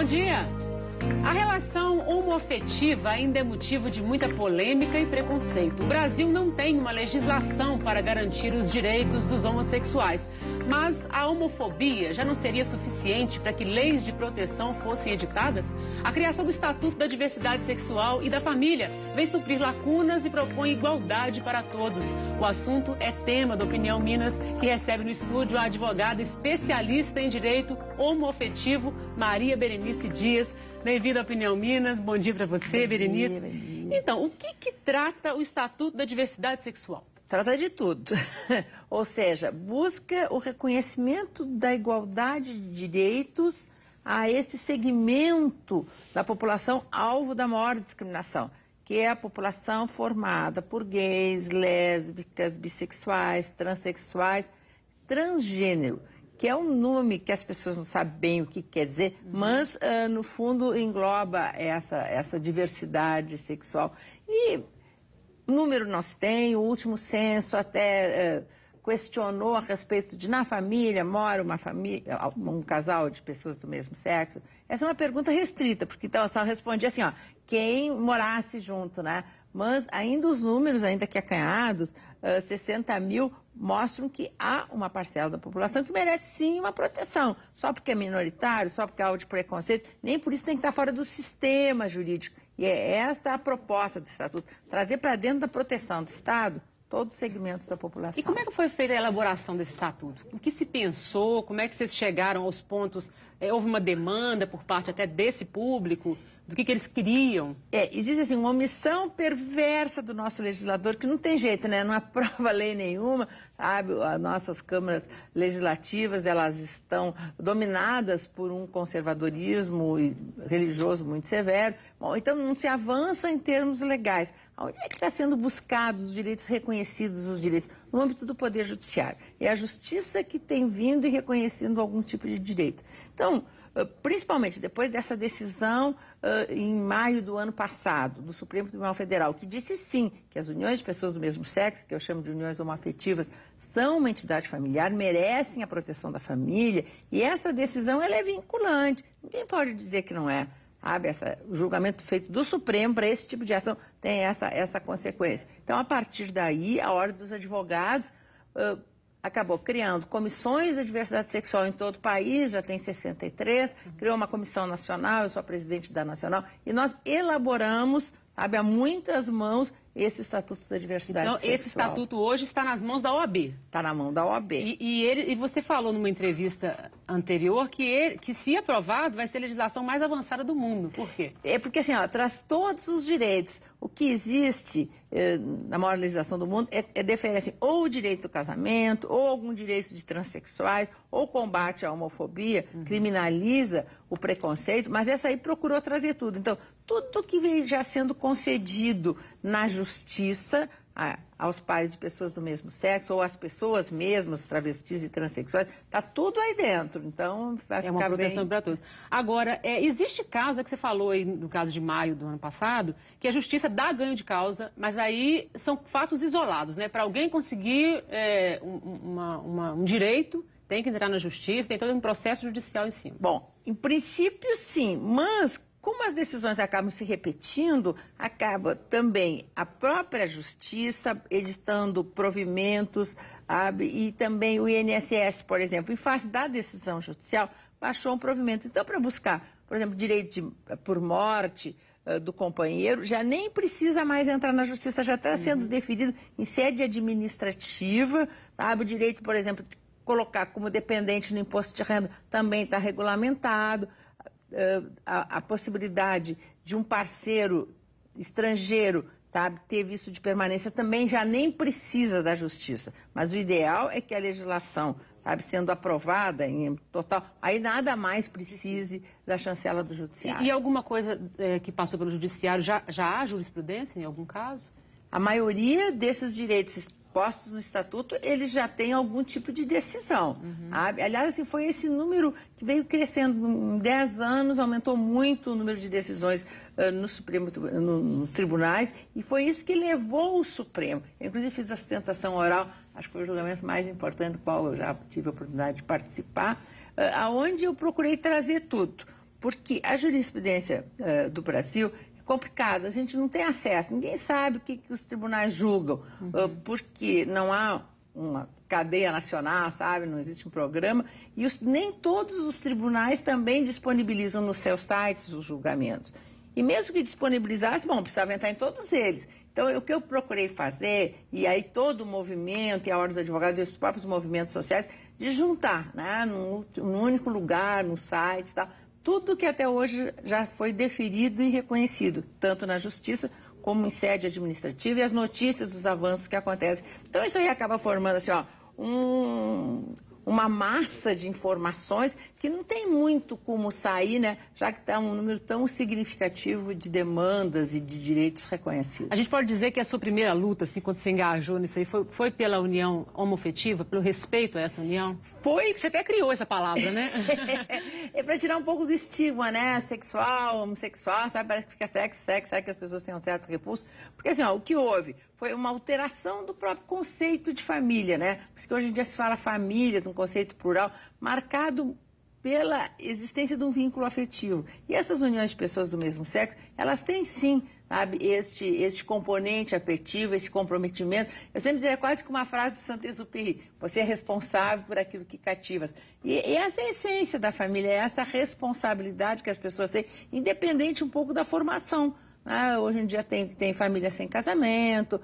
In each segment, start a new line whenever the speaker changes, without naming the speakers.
dia! A relação homoafetiva ainda é motivo de muita polêmica e preconceito. O Brasil não tem uma legislação para garantir os direitos dos homossexuais. Mas a homofobia já não seria suficiente para que leis de proteção fossem editadas? A criação do Estatuto da Diversidade Sexual e da Família vem suprir lacunas e propõe igualdade para todos. O assunto é tema do Opinião Minas, que recebe no estúdio a advogada especialista em direito homoafetivo, Maria Berenice Dias. Bem-vinda à Opinião Minas. Bom dia para você, Berenice.
Bom dia.
Então, o que trata o Estatuto da Diversidade Sexual?
Trata de tudo, ou seja, busca o reconhecimento da igualdade de direitos a esse segmento da população alvo da maior discriminação, que é a população formada por gays, lésbicas, bissexuais, transexuais, transgênero, que é um nome que as pessoas não sabem bem o que quer dizer, mas no fundo engloba essa diversidade sexual. E o número nós tem, o último censo até questionou a respeito de na família mora um casal de pessoas do mesmo sexo. Essa é uma pergunta restrita, porque então só respondia assim, ó, quem morasse junto, né? Mas ainda os números, ainda que acanhados, 60 mil, mostram que há uma parcela da população que merece sim uma proteção. Só porque é minoritário, só porque é alvo de preconceito, nem por isso tem que estar fora do sistema jurídico. E é esta a proposta do Estatuto, trazer para dentro da proteção do Estado todos os segmentos da população.
E como é que foi feita a elaboração desse Estatuto? O que se pensou? Como é que vocês chegaram aos pontos? Houve uma demanda por parte até desse público? Do que eles queriam?
Existe assim, uma omissão perversa do nosso legislador, que não tem jeito, né? Não aprova lei nenhuma, sabe? As nossas câmaras legislativas, elas estão dominadas por um conservadorismo religioso muito severo. Bom, então não se avança em termos legais. Onde é que está sendo buscados os direitos reconhecidos, os direitos? No âmbito do Poder Judiciário. É a Justiça que tem vindo e reconhecendo algum tipo de direito. Então, principalmente depois dessa decisão em maio do ano passado, do Supremo Tribunal Federal, que disse sim, que as uniões de pessoas do mesmo sexo, que eu chamo de uniões homoafetivas, são uma entidade familiar, merecem a proteção da família, e essa decisão ela é vinculante. Ninguém pode dizer que não é. Sabe, o julgamento feito do Supremo para esse tipo de ação tem essa consequência. Então, a partir daí, a Ordem dos Advogados acabou criando comissões da diversidade sexual em todo o país, já tem 63, criou uma comissão nacional, eu sou a presidente da nacional, e nós elaboramos, sabe, a muitas mãos, esse Estatuto da Diversidade Sexual.
Então, esse Estatuto hoje está nas mãos da OAB?
Está na mão da OAB.
E você falou numa entrevista anterior que se aprovado, vai ser a legislação mais avançada do mundo. Por quê?
É porque, assim, ó, traz todos os direitos. O que existe na maior legislação do mundo defere, assim, ou o direito do casamento, ou algum direito de transexuais, ou combate à homofobia, criminaliza o preconceito, mas essa aí procurou trazer tudo. Então, tudo que veio já sendo concedido na justiça aos pares de pessoas do mesmo sexo, ou às pessoas mesmas, travestis e transexuais, está tudo aí dentro. Então, vai ficar
uma proteção
bem...
para todos. Agora, existe caso, é que você falou aí no caso de maio do ano passado, que a justiça dá ganho de causa, mas aí são fatos isolados, né? Para alguém conseguir um direito, tem que entrar na justiça, tem todo um processo judicial em cima.
Bom, em princípio sim, mas como as decisões acabam se repetindo, acaba também a própria justiça editando provimentos, sabe? E também o INSS, por exemplo, em face da decisão judicial, baixou um provimento. Então, para buscar, por exemplo, direito por morte do companheiro, já nem precisa mais entrar na justiça, já está sendo definido em sede administrativa, sabe? O direito, por exemplo, de colocar como dependente no imposto de renda também está regulamentado. A possibilidade de um parceiro estrangeiro, sabe, ter visto de permanência também já nem precisa da justiça. Mas o ideal é que a legislação, sabe, sendo aprovada em total, aí nada mais precise da chancela do judiciário.
E alguma coisa que passou pelo judiciário, já há jurisprudência em algum caso?
A maioria desses direitos postos no Estatuto, eles já têm algum tipo de decisão. Aliás, assim, foi esse número que veio crescendo. Em 10 anos, aumentou muito o número de decisões nos tribunais, e foi isso que levou o Supremo. Eu, inclusive, fiz a sustentação oral, acho que foi o julgamento mais importante do qual eu já tive a oportunidade de participar, aonde eu procurei trazer tudo. porque a jurisprudência do Brasil é complicada, a gente não tem acesso, ninguém sabe o que os tribunais julgam, porque não há uma cadeia nacional, sabe? Não existe um programa. E nem todos os tribunais também disponibilizam nos seus sites os julgamentos. E mesmo que disponibilizasse, bom, precisava entrar em todos eles. Então, o que eu procurei fazer, e aí todo o movimento, e a Ordem dos Advogados e os próprios movimentos sociais, de juntar, né, num único lugar, no site, tal, tudo que até hoje já foi deferido e reconhecido, tanto na Justiça como em sede administrativa, e as notícias dos avanços que acontecem. Então, isso aí acaba formando, assim, ó, uma massa de informações que não tem muito como sair, né? Já que está um número tão significativo de demandas e de direitos reconhecidos.
A gente pode dizer que a sua primeira luta, assim, quando você engajou nisso aí, foi pela união homoafetiva, pelo respeito a essa união?
Foi.
Você até criou essa palavra, né?
É para tirar um pouco do estigma, né? Sexual, homossexual, sabe? Parece que fica sexo, sabe que as pessoas têm um certo repulso. Porque, assim, ó, o que houve foi uma alteração do próprio conceito de família, né? Por isso que hoje em dia se fala famílias, um conceito plural, marcado pela existência de um vínculo afetivo. E essas uniões de pessoas do mesmo sexo, elas têm sim, sabe, este componente afetivo, esse comprometimento. Eu sempre dizia, é quase que uma frase do Saint-Exupéry, você é responsável por aquilo que cativas. E essa é a essência da família, é essa responsabilidade que as pessoas têm, independente um pouco da formação. Hoje em dia tem família sem casamento,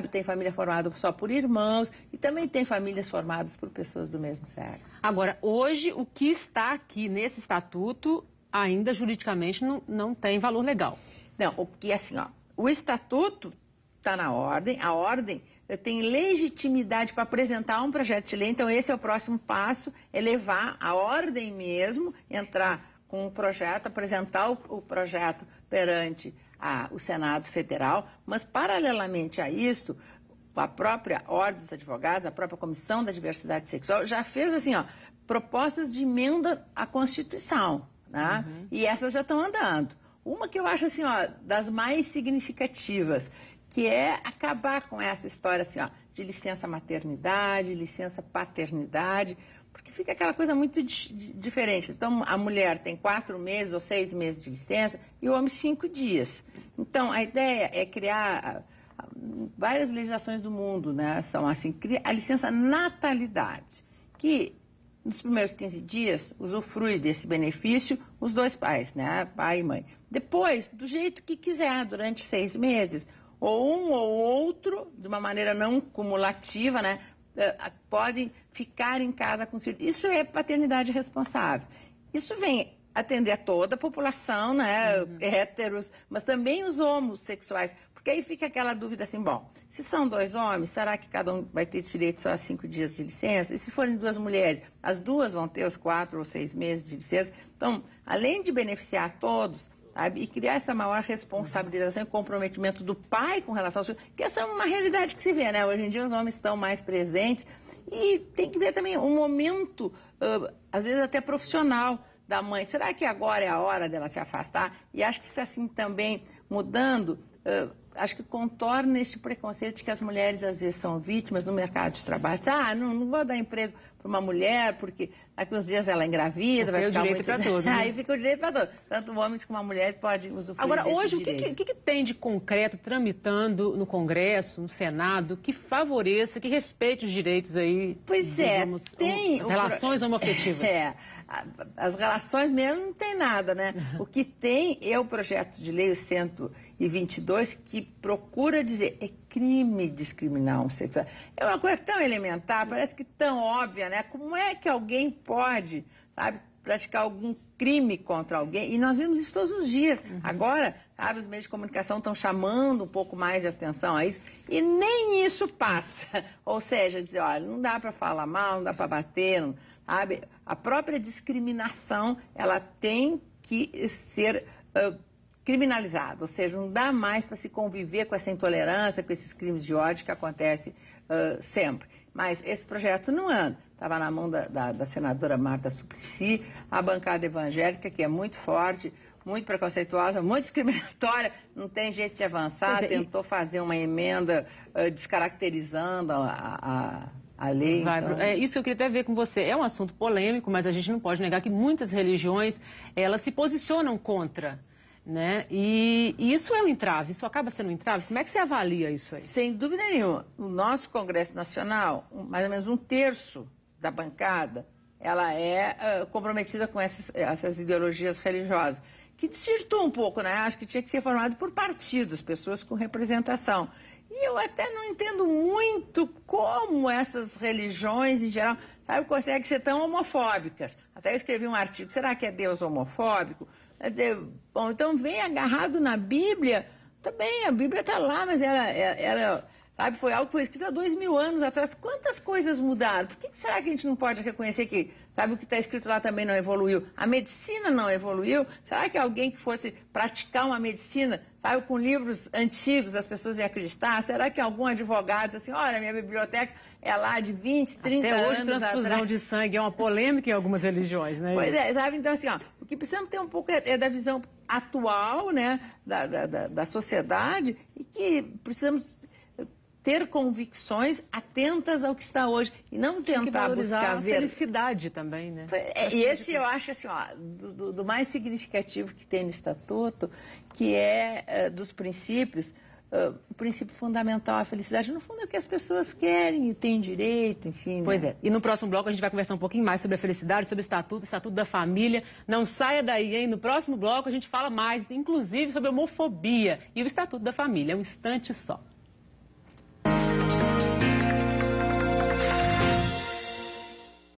tem família formada só por irmãos e também tem famílias formadas por pessoas do mesmo sexo.
Agora, hoje, o que está aqui nesse estatuto ainda juridicamente não tem valor legal.
Não, porque assim, ó, o estatuto está na ordem, a ordem tem legitimidade para apresentar um projeto de lei, então esse é o próximo passo, é levar a ordem mesmo, entrar com um projeto, apresentar o projeto perante o Senado Federal, mas, paralelamente a isto, a própria Ordem dos Advogados, a própria Comissão da Diversidade Sexual, já fez, assim, ó, propostas de emenda à Constituição, né? E essas já estão andando. Uma que eu acho, assim, ó, das mais significativas, que é acabar com essa história, assim, ó, de licença maternidade, licença paternidade, porque fica aquela coisa muito diferente. Então, a mulher tem 4 meses ou 6 meses de licença e o homem 5 dias. Então, a ideia é criar várias legislações do mundo, né? São assim, a licença natalidade, que nos primeiros 15 dias usufrui desse benefício os 2 pais, né? Pai e mãe. Depois, do jeito que quiser, durante 6 meses, ou um ou outro, de uma maneira não cumulativa, né? Podem ficar em casa com os filhos. Isso é paternidade responsável. Isso vem atender a toda a população, né? Héteros, mas também os homossexuais. Porque aí fica aquela dúvida assim, bom, se são 2 homens, será que cada um vai ter direito só a 5 dias de licença? E se forem 2 mulheres, as 2 vão ter os 4 ou 6 meses de licença? Então, além de beneficiar todos, sabe, e criar essa maior responsabilização e comprometimento do pai com relação ao filho, que essa é uma realidade que se vê, né? Hoje em dia os homens estão mais presentes e tem que ver também um momento, às vezes até profissional, da mãe. Será que agora é a hora dela se afastar? E acho que isso assim também mudando, acho que contorna esse preconceito de que as mulheres às vezes são vítimas no mercado de trabalho. Não vou dar emprego para uma mulher porque daqui uns dias ela engravida, vai ficar
direito para todos. Né?
Aí fica o direito para todos. Tanto homens como mulheres podem usufruir.
Agora, hoje,
direito.
o que tem de concreto tramitando no Congresso, no Senado, que favoreça, que respeite os direitos aí?
Pois tem
as relações homoafetivas.
As relações mesmo não tem nada, né? O que tem é o projeto de lei 122 que procura dizer é crime discriminar um sexual. É uma coisa tão elementar, parece que tão óbvia, né? Como é que alguém pode, sabe, praticar algum crime contra alguém? E nós vemos isso todos os dias. Agora, sabe, os meios de comunicação estão chamando um pouco mais de atenção a isso e nem isso passa. Ou seja, dizer, olha, não dá para falar mal, não dá para bater, não, sabe? A própria discriminação, ela tem que ser criminalizada, ou seja, não dá mais para se conviver com essa intolerância, com esses crimes de ódio que acontecem sempre. Mas esse projeto não anda. Estava na mão da senadora Marta Suplicy, a bancada evangélica, que é muito forte, muito preconceituosa, muito discriminatória, não tem jeito de avançar, tentou fazer uma emenda descaracterizando a lei. Então...
É isso que eu queria até ver com você. É um assunto polêmico, mas a gente não pode negar que muitas religiões, elas se posicionam contra, né? E isso é um entrave, isso acaba sendo um entrave. Como é que você avalia isso aí?
Sem dúvida nenhuma. O nosso Congresso Nacional, mais ou menos 1/3 da bancada, ela é comprometida com essas ideologias religiosas, que desvirtuam um pouco, né? Acho que tinha que ser formado por partidos, pessoas com representação. E eu até não entendo muito como essas religiões, em geral, sabe, conseguem ser tão homofóbicas. Até eu escrevi um artigo, será que é Deus homofóbico? Bom, então vem agarrado na Bíblia, também a Bíblia está lá, mas ela sabe, foi algo que foi escrito há 2000 anos atrás. Quantas coisas mudaram? Por que será que a gente não pode reconhecer que, sabe, o que está escrito lá também não evoluiu? A medicina não evoluiu? Será que alguém que fosse praticar uma medicina, sabe, com livros antigos, as pessoas iam acreditar? Será que algum advogado, assim, olha, minha biblioteca é lá de 20, 30
até hoje,
anos
transfusão
atrás.
de sangue é uma polêmica em algumas religiões, né?
Pois é, sabe? Então, assim, ó, o que precisamos ter um pouco é da visão atual, né, da sociedade, e que precisamos ter convicções atentas ao que está hoje e não tentar buscar ver...
a felicidade também, né?
E esse eu acho, assim, ó, do mais significativo que tem no Estatuto, que é dos princípios, o princípio fundamental, a felicidade, no fundo é o que as pessoas querem e têm direito, enfim.
Pois
né?
é. E no próximo bloco a gente vai conversar um pouquinho mais sobre a felicidade, sobre o Estatuto da Família. Não saia daí, hein? No próximo bloco a gente fala mais, inclusive, sobre homofobia e o Estatuto da Família. É um instante só.